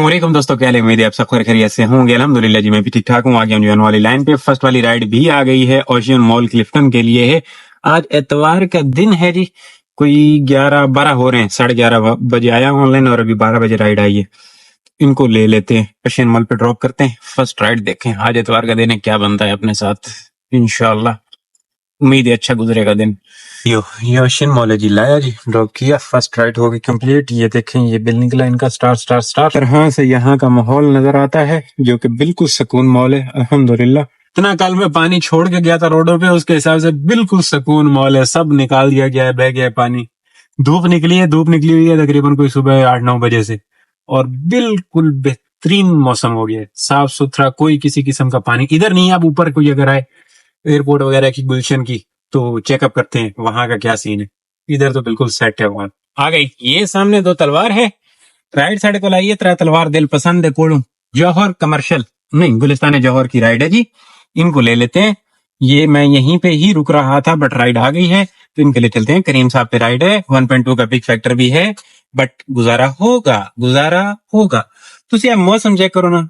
वालेकुम दोस्तों, क्या हाल है? उम्मीद है आप सब खैरियत से होंगे। अल्हम्दुलिल्लाह जी, मैं भी ठीक ठाक हूँ। आ गया हूँ वाली लाइन पे। फर्स्ट वाली राइड भी आ गई है, ओशियन मॉल क्लिफ्टन के लिए है। आज एतवार का दिन है जी, कोई 11-12 हो रहे हैं। 11:30 बजे आया ऑनलाइन और अभी 12 बजे राइड आई है। इनको ले लेते हैं, ओशियन मॉल पे ड्रॉप करते हैं, फर्स्ट राइड देखें। आज एतवार का दिन है, क्या बनता है अपने साथ। इंशाल्लाह उम्मीद है अच्छा गुजरेगा दिन। ये ओशियन मॉल है जी, लाया जी, ड्रॉप किया, फर्स्ट राइड होगी कंप्लीट। ये देखें, ये बिल निकला इनका, स्टार स्टार स्टार। तरह से यहाँ का माहौल नजर आता है, जो कि बिल्कुल सुकून मॉल है अल्हम्दुलिल्लाह। इतना कल में पानी छोड़ के गया था रोडों पे, उसके हिसाब से बिल्कुल सुकून मॉल है। सब निकाल दिया गया है, बह गया है पानी। धूप निकली है, धूप निकली हुई है तकरीबन कोई सुबह 8-9 बजे से, और बिल्कुल बेहतरीन मौसम हो गया है, साफ सुथरा, कोई किसी किस्म का पानी इधर नहीं है। आप ऊपर कोई अगर आए एयरपोर्ट वगैरह की, गुलशन की, तो चेकअप करते हैं वहां का क्या सीन है। इधर तो बिल्कुल सेट है। वहां आ गई, ये सामने 2 तलवार है। राइड साइड को लाइए, 3 तलवार दिल पसंद है कोड़ू। जौहर कमर्शियल नहीं, गुलिस्तान जौहर की राइड है जी, इनको ले लेते हैं। ये मैं यहीं पे ही रुक रहा था, बट राइड आ गई है तो इनके लिए चलते हैं। करीम साहब पे राइड है, 1.2 का पिक फैक्टर भी है, बट गुजारा होगा, गुजारा होगा। तुसी मौसम चेक करो ना,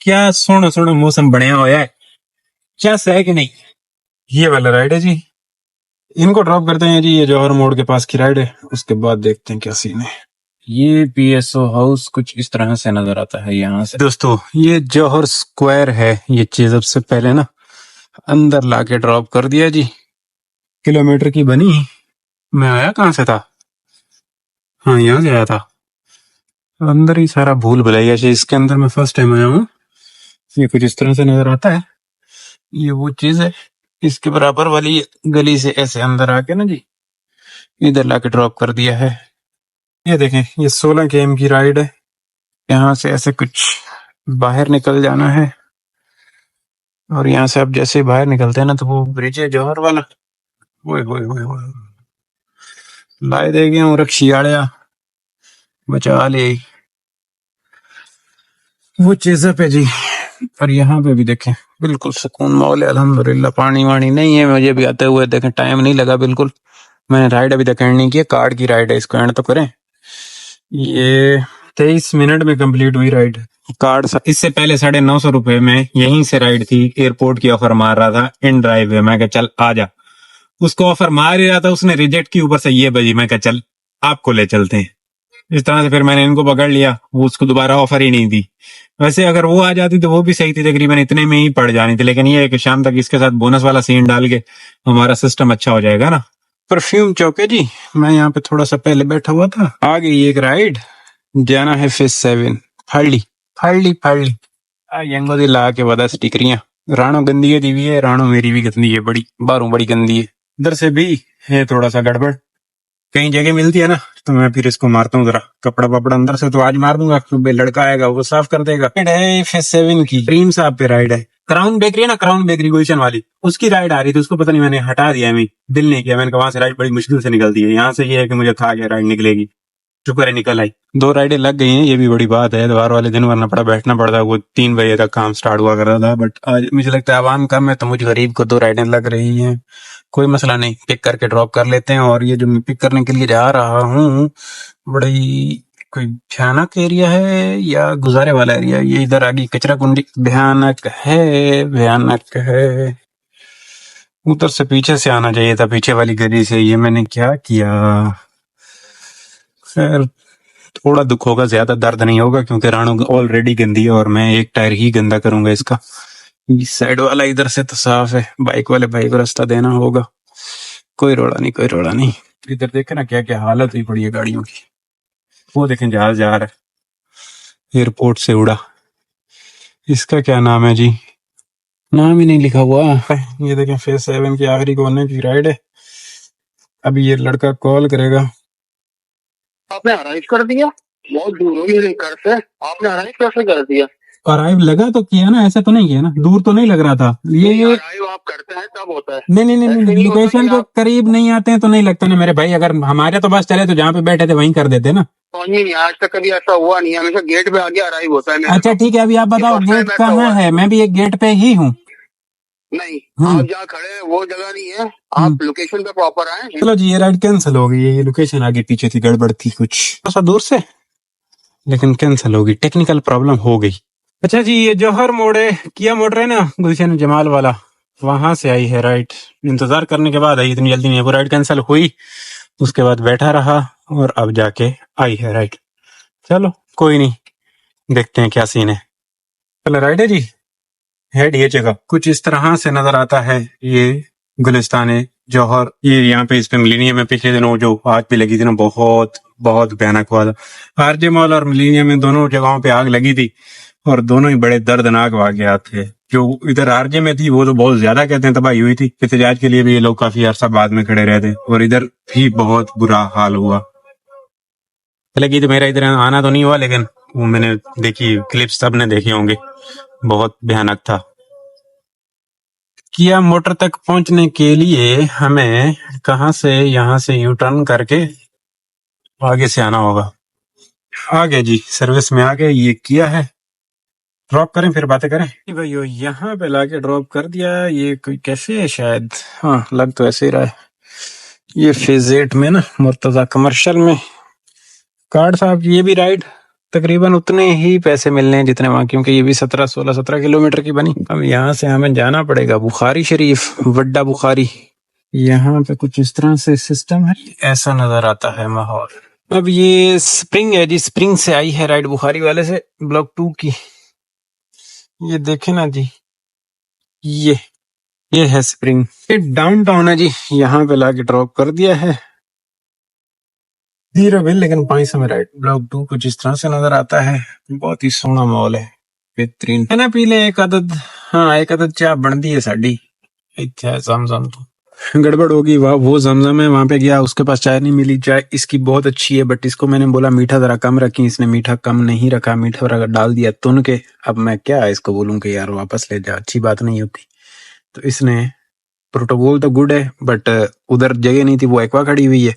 क्या सोना सोना मौसम बनया होया है, क्या है कि नहीं। ये वाला राइड है जी, इनको ड्रॉप करते हैं जी। ये जौहर मोड़ के पास की राइड है, उसके बाद देखते हैं क्या सीन है। ये पीएसओ हाउस कुछ इस तरह से नजर आता है यहाँ से। दोस्तों, ये जौहर स्क्वायर है। ये चीज अब से पहले ना अंदर लाके ड्रॉप कर दिया जी। किलोमीटर की बनी। मैं आया कहाँ से था? हाँ, यहाँ से आया था। अंदर ही सारा भूल भुलैया है। इसके अंदर मैं फर्स्ट टाइम आया हूँ। ये कुछ इस तरह से नजर आता है। ये वो चीज है, इसके बराबर वाली गली से ऐसे अंदर आके ना जी, इधर लाके ड्रॉप कर दिया है। ये देखें, ये 16 km की राइड है। यहाँ से ऐसे कुछ बाहर निकल जाना है, और यहाँ से अब जैसे बाहर निकलते हैं ना, तो वो ब्रिज है जौहर वाला। ओए ओए ओए ओए, लाए दे गए हूँ रक्षियाड़िया, बचा ले वो चीज़ पे जी। और यहाँ पे भी देखें, बिल्कुल सुकून मॉल है अल्हम्दुलिल्लाह। पानी वानी नहीं है, मुझे भी आते हुए देखें टाइम नहीं लगा बिल्कुल। मैंने राइड अभी तक एंड नहीं किया, कार्ड की राइड है, इसको एंड तो करें। ये 23 मिनट में कंप्लीट हुई राइड। कार्ड इससे पहले 950 रुपए में यहीं से राइड थी, एयरपोर्ट की ऑफर मार रहा था इन ड्राइव वे। मैं कहा चल आ जा, उसको ऑफर मार ही रहा था, उसने रिजेक्ट की, ऊपर से ये बजी। मैं कहा चल आपको ले चलते हैं। इस तरह से फिर मैंने इनको पकड़ लिया, वो उसको दोबारा ऑफर ही नहीं दी। वैसे अगर वो आ जाती तो वो भी सही थी, तकरीबन इतने में ही पड़ जानी थी। लेकिन ये है कि शाम तक इसके साथ बोनस वाला सीन डाल के हमारा सिस्टम अच्छा हो जाएगा ना। परफ्यूम चौक है जी, मैं यहाँ पे थोड़ा सा पहले बैठा हुआ था। आ गई एक राइड, जाना है फेस 7 फाड़ी फाड़ी फाड़ी। यंगो दी ला के बता स्टिकरियां। राणो गंदी है दीवी है, राणो मेरी भी गंदी है, बड़ी बारों बड़ी गंदी है। इधर से भी है थोड़ा सा गड़बड़, कहीं जगह मिलती है ना तो मैं फिर इसको मारता हूँ जरा कपड़ा वपड़ा अंदर से। तो आज मार दूंगा, लड़का आएगा वो साफ कर देगा। है फेस 7 की करीम साहब पे राइड है। क्राउन बेकरी है ना, क्राउन बेकरी गुलशन वाली, उसकी राइड आ रही थी। उसको पता नहीं मैंने हटा दिया, मैं दिल नहीं किया। मैंने कहा वहां से राइड बड़ी मुश्किल से निकलती है, यहाँ से ये है कि मुझे था कि राइड निकलेगी। शुक्र है निकल आई। 2 राइडें लग गई हैं, ये भी बड़ी बात है। इतवार वाले दिन वरना पड़ा बैठना पड़ता, वो 3 बजे तक काम स्टार्ट हुआ कर रहा था। बट आज मुझे लगता है आवाम कम है, तो मुझे गरीब को 2 राइडें लग रही हैं। कोई मसला नहीं, पिक करके ड्रॉप कर लेते हैं। और ये जो मैं पिक करने के लिए जा रहा हूँ, बड़ी कोई भयानक एरिया है या गुजारे वाला एरिया? ये इधर आगे कचरा कुंडी, भयानक है, भयानक है। उधर से पीछे से आना चाहिए था, पीछे वाली गली से। ये मैंने क्या किया? खैर थोड़ा दुख होगा, ज्यादा दर्द नहीं होगा, क्योंकि राणो ऑलरेडी गंदी है और मैं एक टायर ही गंदा करूंगा इसका। इस साइड वाला इधर से तो साफ है, बाइक वाले भाई को रास्ता देना होगा। कोई रोड़ा नहीं, कोई रोड़ा नहीं। इधर देखे ना क्या क्या हालत हुई पड़ी है गाड़ियों की। वो देखें जहाज जा रहा है, एयरपोर्ट से उड़ा। इसका क्या नाम है जी? नाम ही नहीं लिखा हुआ। ये देखें फेस 7 की आखिरी कोने की राइड है। अभी ये लड़का कॉल करेगा। आपने अराइव कर दिया? बहुत दूर हो मेरे घर से, आपने अराइव कैसे कर दिया? अराइव लगा तो किया ना, ऐसा तो नहीं किया ना, दूर तो नहीं लग रहा था। ये अराइव आप करते हैं तब होता है। नहीं नहीं नहीं, लोकेशन के करीब नहीं आते हैं तो नहीं लगता ना मेरे भाई। अगर हमारे तो बस चले तो जहाँ पे बैठे थे वहीं कर देते ना। नहीं, आज तक कभी ऐसा हुआ नहीं, हमेशा गेट पे आगे अराइव होता है। अच्छा ठीक है, अभी आप बताओ गेट कहाँ है? मैं भी एक गेट पे ही हूँ। नहीं, आप जहाँ खड़े हैं वो जगह नहीं है, आप लोकेशन पे प्रॉपर आए। चलो जी, ये राइड कैंसिल हो गई है। ये लोकेशन आगे पीछे थी, गड़बड़ थी कुछ। थोड़ा सा दूर से लेकिन कैंसिल होगी, टेक्निकल प्रॉब्लम हो गई। अच्छा जी, ये जौहर मोड़ है, किया मोड़ है ना गुलशन जमाल वाला, वहां से आई है राइड। इंतजार करने के बाद आई, इतनी जल्दी नहीं, वो राइड कैंसिल हुई, उसके बाद बैठा रहा और अब जाके आई है राइड। चलो कोई नहीं, देखते हैं क्या सीन है। चलो राइड है जी, हेड ये जगह कुछ इस तरह से नजर आता है। ये गुलिस्तान जौहर, ये यहाँ पे इस पे मिलीनियम में पिछले दिनों जो आग भी लगी थी ना, बहुत बहुत भयानक हुआ था। आरजे मॉल और मिलीनियम में दोनों जगहों पे आग लगी थी और दोनों ही बड़े दर्दनाक वाकयात थे। जो इधर आरजे में थी वो तो बहुत ज्यादा कहते हैं तबाही हुई थी, एहतजाज के लिए भी ये लोग काफी अरसा बाद में खड़े रहे थे, और इधर भी बहुत बुरा हाल हुआ। हालांकि तो मेरा इधर आना तो नहीं हुआ, लेकिन वो मैंने देखी क्लिप्स, सबने देखे होंगे, बहुत भयानक था। किया मोटर तक पहुंचने के लिए हमें कहां से, यहाँ से यू टर्न करके आगे से आना होगा। आगे जी, सर्विस में आगे, ये किया है। ड्रॉप करें फिर बातें करें। जी भाइयों, यहाँ पे लाके ड्रॉप कर दिया। ये कोई कैफे है शायद, हाँ लग तो ऐसे ही रहा है। ये फेज 8 में ना, मुर्तजा कमर्शियल में। कार्ड साहब ये भी राइड तकरीबन उतने ही पैसे मिलने हैं जितने वहां, क्योंकि ये भी 17 किलोमीटर की बनी। अब यहाँ से हमें जाना पड़ेगा बुखारी शरीफ, वड्डा बुखारी। यहाँ पे कुछ इस तरह से सिस्टम है, ऐसा नजर आता है माहौल। अब ये स्प्रिंग है जी, स्प्रिंग से आई है राइड बुखारी वाले से, ब्लॉक 2 की। ये देखे ना जी, ये है स्प्रिंग। ये डाउनटाउन है जी, यहाँ पे लाके ड्रॉप कर दिया है। जीरो बिल, लेकिन 5 में राइड। ब्लॉक 2 कुछ इस तरह से नजर आता है। बहुत ही सोहना मॉल है, बेहतरीन है ना। पी ले एक आदत, हाँ एक आदत चाय बनती है साड़ी। इत्थे जमजम तो गड़बड़ होगी, वाह वो जमजम है, वहां पे गया उसके पास चाय नहीं मिली। चाय इसकी बहुत अच्छी है, बट इसको मैंने बोला मीठा जरा कम रखी, इसने मीठा कम नहीं रखा, मीठा जरा डाल दिया तुन के। अब मैं क्या इसको बोलूं कि यार वापस ले जा, अच्छी बात नहीं होती। तो इसने, प्रोटोकॉल तो गुड है, बट उधर जगह नहीं थी, वो एक्वा खड़ी हुई है,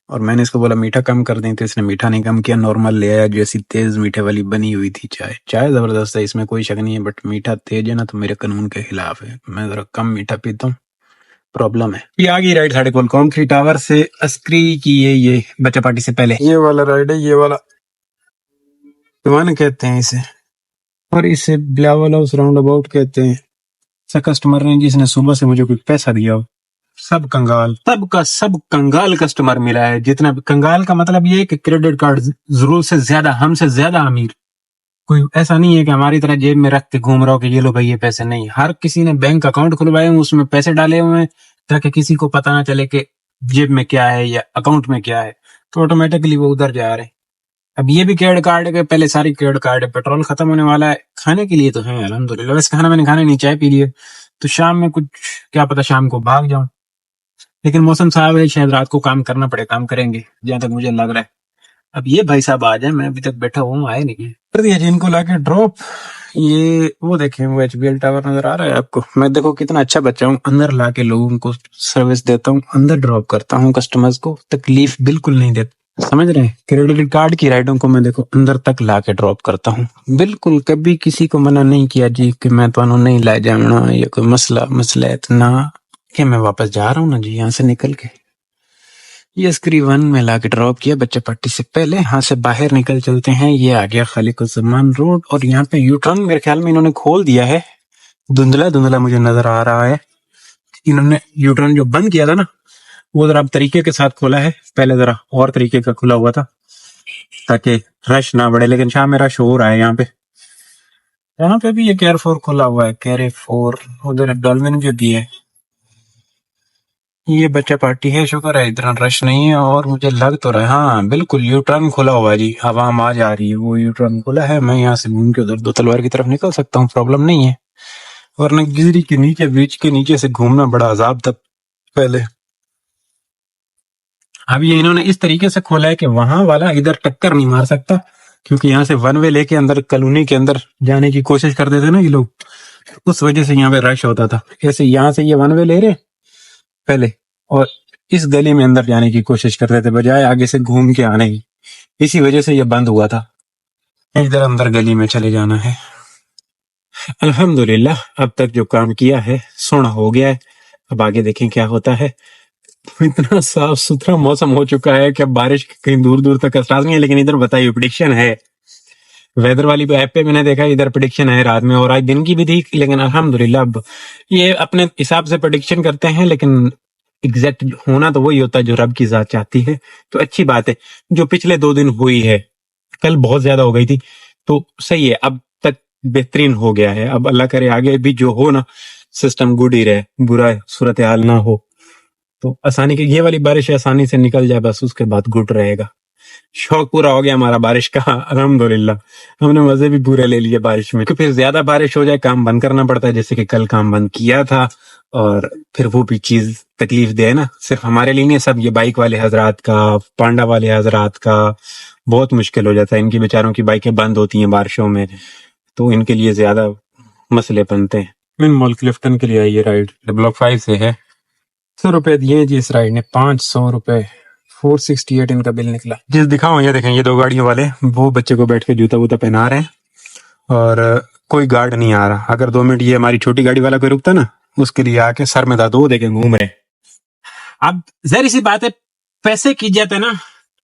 और मैंने इसको बोला मीठा कम कर दें, तो इसने मीठा नहीं कम किया, नॉर्मल ले आया, जैसी तेज मीठे वाली बनी हुई थी चाय। चाय जबरदस्त है, इसमें कोई शक नहीं है, बट मीठा तेज है ना तो मेरे कानून के खिलाफ है। मैं जरा कम मीठा पीता हूँ, प्रॉब्लम है। ये आ गई राइड साढ़े कोल कॉन्क्री टावर से अस्क्री की है, ये बच्चा पार्टी से पहले ये वाला राइड है, ये वाला दीवान कहते हैं इसे, और इसे बिलावल हाउस राउंड अबाउट कहते हैं। ऐसा कस्टमर ने जिसने सुबह से मुझे कोई पैसा दिया हो, सब कंगाल, सबका सब कंगाल कस्टमर मिला है। जितना कंगाल का मतलब ये है कि क्रेडिट कार्ड जरूर से ज्यादा, हमसे ज्यादा अमीर। कोई ऐसा नहीं है कि हमारी तरह जेब में रख के घूम रहा हो कि ये लो भाई ये पैसे, नहीं। हर किसी ने बैंक अकाउंट खुलवाए हुए, उसमें पैसे डाले हुए हैं, ताकि किसी को पता ना चले कि जेब में क्या है या अकाउंट में क्या है, तो ऑटोमेटिकली वो उधर जा रहे हैं। अब ये भी क्रेडिट कार्ड है, पहले सारी क्रेडिट कार्ड है। पेट्रोल खत्म होने वाला है, खाने के लिए तो है अल्हम्दुलिल्लाह। वैसे खाना मैंने खाने नहीं, चाय पी लिए, तो शाम में कुछ क्या पता शाम को भाग जाऊं, लेकिन मौसम साहब है, शायद रात को काम करना पड़े, काम करेंगे जहां तक मुझे लग रहा है। अब ये भाई साहब आ जाए, मैं अभी तक बैठा हूँ, आए नहीं। कर दिया जी इनको लाके ड्रॉप। ये वो देखें, वो एचबीएल टावर नजर आ रहा है आपको। मैं देखो कितना अच्छा बच्चा हूँ, अंदर लाके लोगों को सर्विस देता हूँ, अंदर ड्रॉप करता हूँ, कस्टमर्स को तकलीफ बिल्कुल नहीं देता, समझ रहे हैं। क्रेडिट कार्ड की राइडों को मैं देखो अंदर तक लाके ड्रॉप करता हूँ, बिल्कुल कभी किसी को मना नहीं किया जी कि मैं तो नहीं ला जाना या कोई मसला है तो ना, कि मैं वापस जा रहा हूँ ना जी यहाँ से निकल के। ये स्क्री 1 में लाके ड्रॉप किया बच्चा पार्टी से पहले। यहाँ से बाहर निकल चलते हैं, ये आ गया खालिकुज़्ज़मान रोड, और यहाँ पे यू टर्न मेरे ख्याल में इन्होंने खोल दिया है, धुंधला धुंधला मुझे नजर आ रहा है। इन्होंने यू टर्न जो बंद किया था ना, वो जरा तरीके के साथ खोला है, पहले जरा और तरीके का खुला हुआ था ताकि रश ना बढ़े, लेकिन शाम में रश हो रहा है। यहाँ पे भी ये केयर4 खुला हुआ है, केयर4, उधर डॉल्फिन भी है। ये बच्चा पार्टी है, शुक्र है इतना रश नहीं है, और मुझे लग तो रहा है हाँ बिल्कुल यू टर्न खुला हुआ है जी, आवाम आ जा रही है, वो यू टर्न खुला है, मैं यहाँ से घूम के उधर दो तलवार की तरफ निकल सकता हूँ, प्रॉब्लम नहीं है। वरना गिजरी के नीचे, ब्रिज के नीचे से घूमना बड़ा अजाब था पहले। अब ये इन्होंने इस तरीके से खोला है कि वहां वाला इधर टक्कर नहीं मार सकता, क्योंकि यहाँ से वन वे लेके अंदर कॉलोनी के अंदर जाने की कोशिश करते थे ना ये लोग, उस वजह से यहाँ पे रश होता था। ऐसे यहाँ से ये वन वे ले रहे पहले, और इस गली में अंदर जाने की कोशिश करते थे बजाय आगे से घूम के आने की, इसी वजह से ये बंद हुआ था। इधर अंदर गली में चले जाना है। अल्हम्दुलिल्लाह अब तक जो काम किया है सोना हो गया है, अब आगे देखें क्या होता है। इतना साफ सुथरा मौसम हो चुका है कि अब बारिश कहीं दूर दूर तक असरार नहीं है, लेकिन इधर बताइए प्रेडिक्शन है वेदर वाली ऐप पे मैंने देखा इधर प्रेडिक्शन है रात में, और आज दिन की भी थी, लेकिन अल्हम्दुलिल्लाह अब ये अपने हिसाब से प्रेडिक्शन करते हैं, लेकिन एग्जैक्ट होना तो वही होता है जो रब की जात चाहती है। तो अच्छी बात है जो पिछले 2 दिन हुई है, कल बहुत ज्यादा हो गई थी, तो सही है, अब तक बेहतरीन हो गया है। अब अल्लाह करे आगे भी जो हो ना, सिस्टम गुड ही रहे, बुरा सूरत हाल ना हो, तो आसानी की ये वाली बारिश आसानी से निकल जाए, बस उसके बाद गुड रहेगा। शौक पूरा हो गया हमारा बारिश का, अल्हम्दुलिल्लाह हमने मजे भी पूरे ले लिए बारिश में, क्योंकि फिर ज्यादा बारिश हो जाए काम बंद करना पड़ता है, जैसे कि कल काम बंद किया था, और फिर वो भी चीज तकलीफ दे ना, सिर्फ हमारे लिए नहीं, सब ये बाइक वाले हजरात का, पांडा वाले हजरात का बहुत मुश्किल हो जाता है। इनकी बेचारों की बाइकें बंद होती हैं बारिशों में, तो इनके लिए ज्यादा मसले बनते हैं। मिन मॉल क्लिफ्टन के लिए आई ये राइड, ब्लॉक 5 से है। 100 रुपए दिए जी इस राइड ने, 500 रुपए, 468 इनका बिल निकला। जिस दिखाओ ये देखें, ये 2 गाड़ियों वाले वो बच्चे को बैठ के जूता वूता पहना रहे हैं, और कोई गार्ड नहीं आ रहा। अगर 2 मिनट ये हमारी छोटी गाड़ी वाला कोई रुकता ना, उसके लिए आके सर में दादो देखे घूम रहे। अब जहरी सी बात है, पैसे की इज्जत है ना।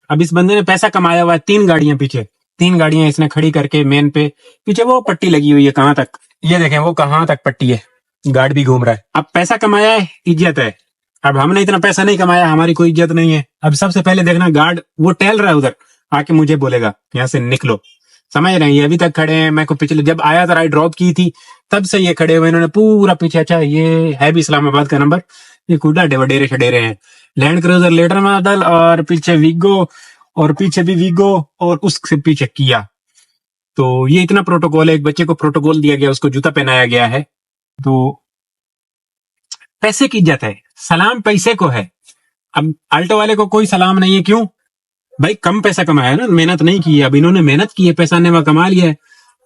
अब इस बंदे ने पैसा कमाया हुआ है, 3 गाड़ियां पीछे, 3 गाड़ियां इसने खड़ी करके मेन पे, पीछे वो पट्टी लगी हुई है, कहां तक ये देखें, वो कहां तक पट्टी है, गार्ड भी घूम रहा है। अब पैसा कमाया है, इज्जत है। अब हमने इतना पैसा नहीं कमाया, हमारी कोई इज्जत नहीं है। अब सबसे पहले देखना, गार्ड वो टहल रहा है उधर, आके मुझे बोलेगा यहाँ से निकलो, समझ रहे हैं। ये अभी तक खड़े हैं, मैं को पिछले जब आया था राइड ड्रॉप की थी तब से ये खड़े हुए, इन्होंने पूरा पीछे, अच्छा ये है भी इस्लामाबाद का नंबर, ये कूड़ा वडेरे शडेरे हैं। लैंड क्रूजर लेटर मॉडल, और पीछे वीगो, और पीछे भी वीगो, और उससे पीछे किया। तो ये इतना प्रोटोकॉल है, एक बच्चे को प्रोटोकॉल दिया गया, उसको जूता पहनाया गया है। तो पैसे की इज्जत है, सलाम पैसे को है। अब आल्टो वाले को कोई सलाम नहीं है, क्यों भाई, कम पैसा कमाया है ना, मेहनत नहीं की है। अब इन्होंने मेहनत की है, पैसा ने वह कमा लिया है,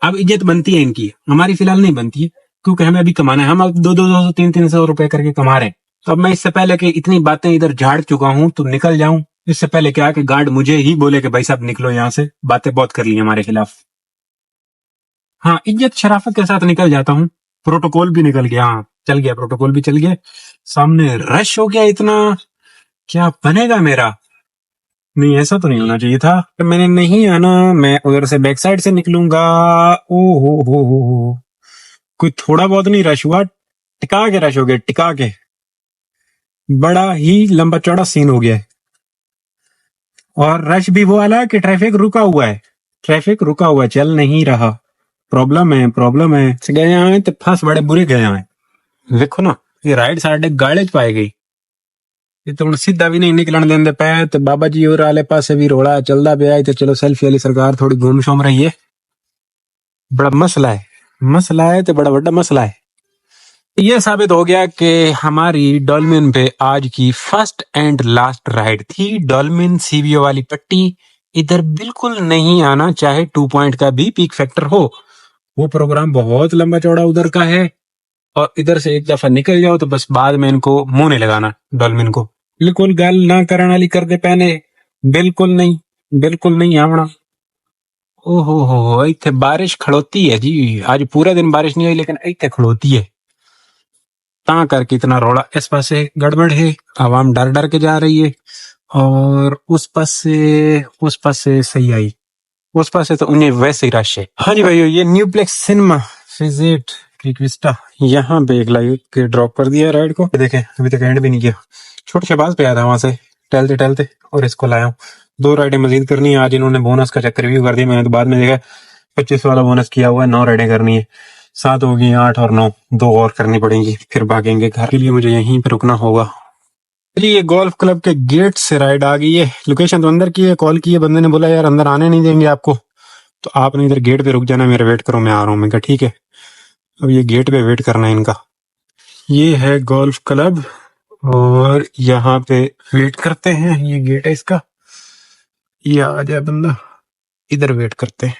अब इज्जत बनती है इनकी, हमारी फिलहाल नहीं बनती है, क्योंकि हमें अभी कमाना है। हम अब 200 300 रुपए करके कमा रहे हैं। तो अब मैं इससे पहले कि इतनी बातें इधर झाड़ चुका हूं तो निकल जाऊं, इससे पहले क्या कि गार्ड मुझे ही बोले कि भाई साहब निकलो यहाँ से, बातें बहुत कर ली हमारे खिलाफ। हाँ, इज्जत शराफत के साथ निकल जाता हूँ। प्रोटोकॉल भी निकल गया, हाँ चल गया, प्रोटोकॉल भी चल गया। सामने रश हो गया इतना, क्या बनेगा मेरा। नहीं, ऐसा तो नहीं होना चाहिए था, मैंने नहीं आना, मैं उधर से बैक साइड से निकलूंगा। ओ हो, कोई थोड़ा बहुत नहीं रश हुआ, टिका के रश हो गया, टिका के, बड़ा ही लंबा चौड़ा सीन हो गया है। और रश भी वो वाला कि ट्रैफिक रुका हुआ है, ट्रैफिक रुका हुआ है, चल नहीं रहा। प्रॉब्लम है, प्रॉब्लम है। गए हैं तो फंस बड़े बुरे गए हैं। देखो ना, ये राइट साइड गाड़े च पाए गई, ये तो सीधा भी नहीं निकलन देंदे पे, तो बाबा जी और आले पासे भी रोड़ा चलता पे आई, तो चलो सेल्फी वाली सरकार थोड़ी घूम शोम रही है। बड़ा मसला है, मसला है तो बड़ा बड़ा मसला है। ये साबित हो गया कि हमारी डॉल्मिन पे आज की फर्स्ट एंड लास्ट राइड थी। डॉल्मिन सीवीओ वाली पट्टी, इधर बिल्कुल नहीं आना, चाहे 2 पॉइंट का भी पीक फैक्टर हो। वो प्रोग्राम बहुत लंबा चौड़ा उधर का है, और इधर से एक दफा निकल जाओ तो बस बाद में इनको मुंह नहीं लगाना डॉल्मिन को। बिल्कुल गल ना करने वाली कर दे पहने, बिल्कुल नहीं, बिल्कुल नहीं आवना। ओहो हो, इतने बारिश खड़ोती है जी, आज पूरा दिन बारिश नहीं हुई, लेकिन इतने खड़ोती है, ता करके इतना रोड़ा। इस पास से गड़बड़ है, आवाम डर डर के जा रही है, और उस पास से सही आई, उस पास से तो उन्हें वैसे ही रश है। हाँ जी भाइयों, ये न्यू प्लेक्स सिनेमा विजिट क्रिक विस्टा, यहाँ पे एक लाइव के ड्रॉप कर दिया राइड को। देखें अभी तक एंड भी नहीं किया, छोटे शहबाज पे आया था वहां से टहलते टहलते, और इसको लाया हूँ। 2 राइडें मजीद करनी है आज। इन्होंने बोनस का चक्कर रिव्यू कर दिया, मैंने तो बाद में देखा 25 वाला बोनस किया हुआ है। 9 राइडें करनी है, 7 होगी, 8 और 9, 2 और करनी पड़ेंगी, फिर भागेंगे घर के लिए। मुझे यहीं पे रुकना होगा। ये गोल्फ क्लब के गेट से राइड आ गई है। लोकेशन तो अंदर की है, कॉल की है, बंदे ने बोला यार अंदर आने नहीं देंगे आपको, तो आपने इधर गेट पे रुक जाना, मेरा वेट करो, मैं आ रहा हूँ। मैं कहा ठीक है। अब ये गेट पे वेट करना है इनका। ये है गोल्फ क्लब, और यहाँ पे वेट करते हैं, ये गेट है इसका। ये आ जाए बंदा, इधर वेट करते हैं।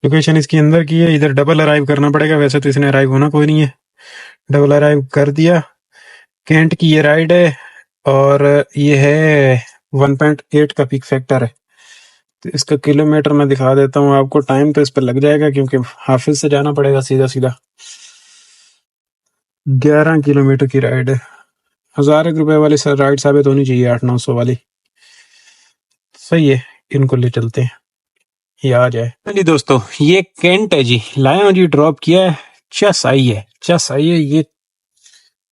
लोकेशन इसकी अंदर की है, इधर डबल अराइव करना पड़ेगा, वैसे तो इसने अराइव होना कोई नहीं है। डबल अराइव कर दिया। कैंट की ये राइड है, और ये है 1.8 का पीक फैक्टर है। तो इसका किलोमीटर मैं दिखा देता हूँ आपको, टाइम तो इस पर लग जाएगा क्योंकि हाफिज से जाना पड़ेगा सीधा सीधा। 11 किलोमीटर की राइड है। 1000 रुपए वाली सर राइड साबित होनी चाहिए, 800-900 वाली। सही है, इनको ले चलते हैं। ये आ जाए। हाँ जी दोस्तों, ये कैंट है जी, लाया हूँ जी, ड्रॉप किया है, चस आई है, चस आई है। ये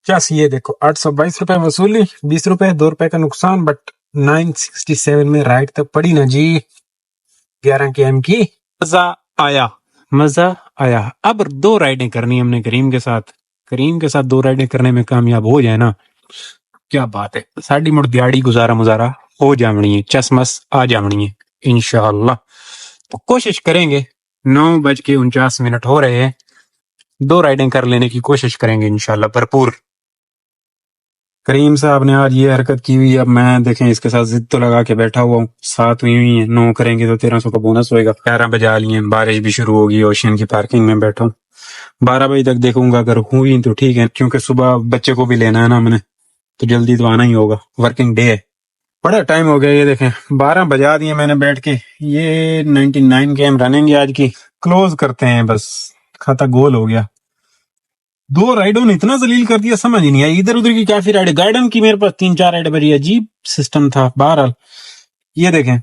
चस, ये देखो 822 रुपए वसूली, 20 रुपए, 2 रुपए का नुकसान, बट 967 में राइट तक पड़ी ना जी, 11 के एम की। मजा आया, मजा आया। अब 2 राइडें करनी है हमने करीम के साथ। करीम के साथ 2 राइडें करने में कामयाब हो जाए ना, क्या बात है। साड़ी मुड़ दिहाड़ी गुजारा मुजारा हो जावनी है, चसमस आ जावनी है इंशाअल्लाह। तो कोशिश करेंगे, 9:49 हो रहे हैं, 2 राइडें कर लेने की कोशिश करेंगे इंशाअल्लाह भरपूर। करीम साहब ने आज ये हरकत की हुई, अब मैं देखें इसके साथ जिद तो लगा के बैठा हुआ हूँ। 7 हुई है, 9 करेंगे तो 1300 का बोनस होएगा। 11 बजा लिए, बारिश भी शुरू होगी, ओशियन की पार्किंग में बैठा हूँ। 12 बजे तक देखूंगा, अगर हुई तो ठीक है, क्योंकि सुबह बच्चे को भी लेना है ना मैंने, तो जल्दी तो आना ही होगा, वर्किंग डे है। बड़ा टाइम हो गया, ये देखें 12 बजा दिए मैंने बैठ के। ये 99 गेम रनिंग है आज की, क्लोज करते हैं बस, खाता गोल हो गया। 2 राइडों ने इतना जलील कर दिया, समझ ही नहीं आई। इधर उधर की काफी राइड, गार्डन की मेरे पास 3-4 राइड बड़ी, अजीब सिस्टम था। बहरहाल ये देखें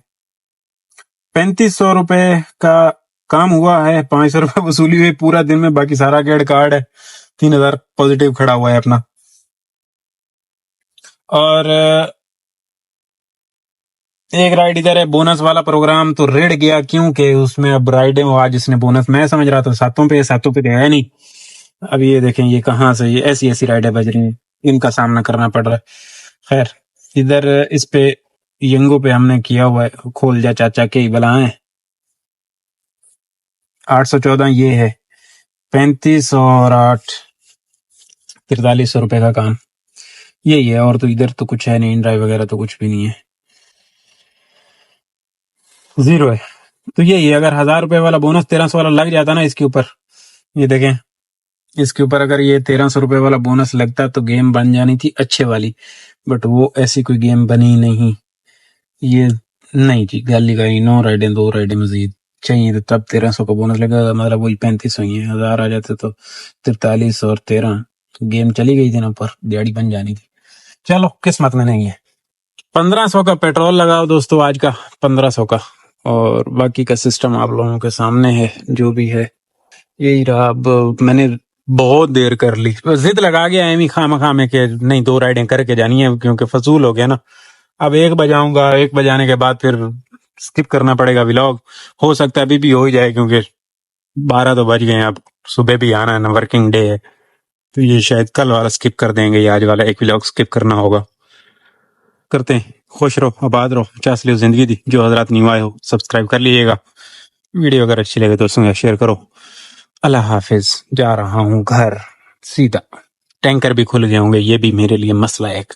3500 रुपए का काम हुआ है, 500 रुपए वसूली हुई पूरा दिन में, बाकी सारा गेट कार्ड है। 3000 पॉजिटिव खड़ा हुआ है अपना। और एक राइड इधर है, बोनस वाला प्रोग्राम तो रेड गया, क्योंकि उसमें अब राइडें आज इसने बोनस, मैं समझ रहा था 7 पे, 7 पे तो है नहीं। अब ये देखें ये कहाँ से ये ऐसी ऐसी राइडें बज रही हैं, इनका सामना करना पड़ रहा है। खैर, इधर इस पे यंगो पे हमने किया हुआ है, खोल जा चाचा के ही बलाएं। 814 ये है, 35 और 8 4300 रुपए का काम यही है। और तो इधर तो कुछ है नहीं, इन ड्राइव वगैरह तो कुछ भी नहीं है, 0 है। तो यही है, अगर 1000 रुपए वाला बोनस 1300 वाला लग जाता ना इसके ऊपर, ये देखें इसके ऊपर अगर ये 1300 रुपए वाला बोनस लगता तो गेम बन जानी थी अच्छे वाली, बट वो ऐसी कोई गेम बनी नहीं। ये नहीं जी, गाली गई। 9 राइडें, 2 राइडें मजीद चाहिए, तो तब 1300 का बोनस लगेगा, मतलब वही 3500 ही है। 1000 आ जाते तो 43 और 13, गेम चली गई थी ना, ऊपर दिहाड़ी बन जानी थी। चलो किस्मत में नहीं है। 1500 का पेट्रोल लगाओ दोस्तों, आज का 1500 का, और बाकी का सिस्टम आप लोगों के सामने है, जो भी है यही रहा। अब मैंने बहुत देर कर ली, जिद लगा गया एमी खामा खामे के, नहीं 2 राइडें करके जानी है, क्योंकि फजूल हो गया ना। अब 1 बजाऊंगा, 1 बजाने के बाद फिर स्किप करना पड़ेगा व्लॉग। हो सकता है अभी भी हो ही जाए, क्योंकि 12 तो बज गए, अब सुबह भी आना है ना, वर्किंग डे है। तो ये शायद कल वाला स्किप कर देंगे, ये आज वाला एक व्लॉग स्किप करना होगा। करते हैं, खुश रहो, आबाद रहो, 50 लियो जिंदगी दी। जो हजरात न्यू आए हो सब्सक्राइब कर लीजिएगा, वीडियो अगर अच्छी लगे दोस्तों या शेयर करो। अल्लाह हाफिज, जा रहा हूँ घर सीधा। टैंकर भी खुल गए होंगे, ये भी मेरे लिए मसला है एक।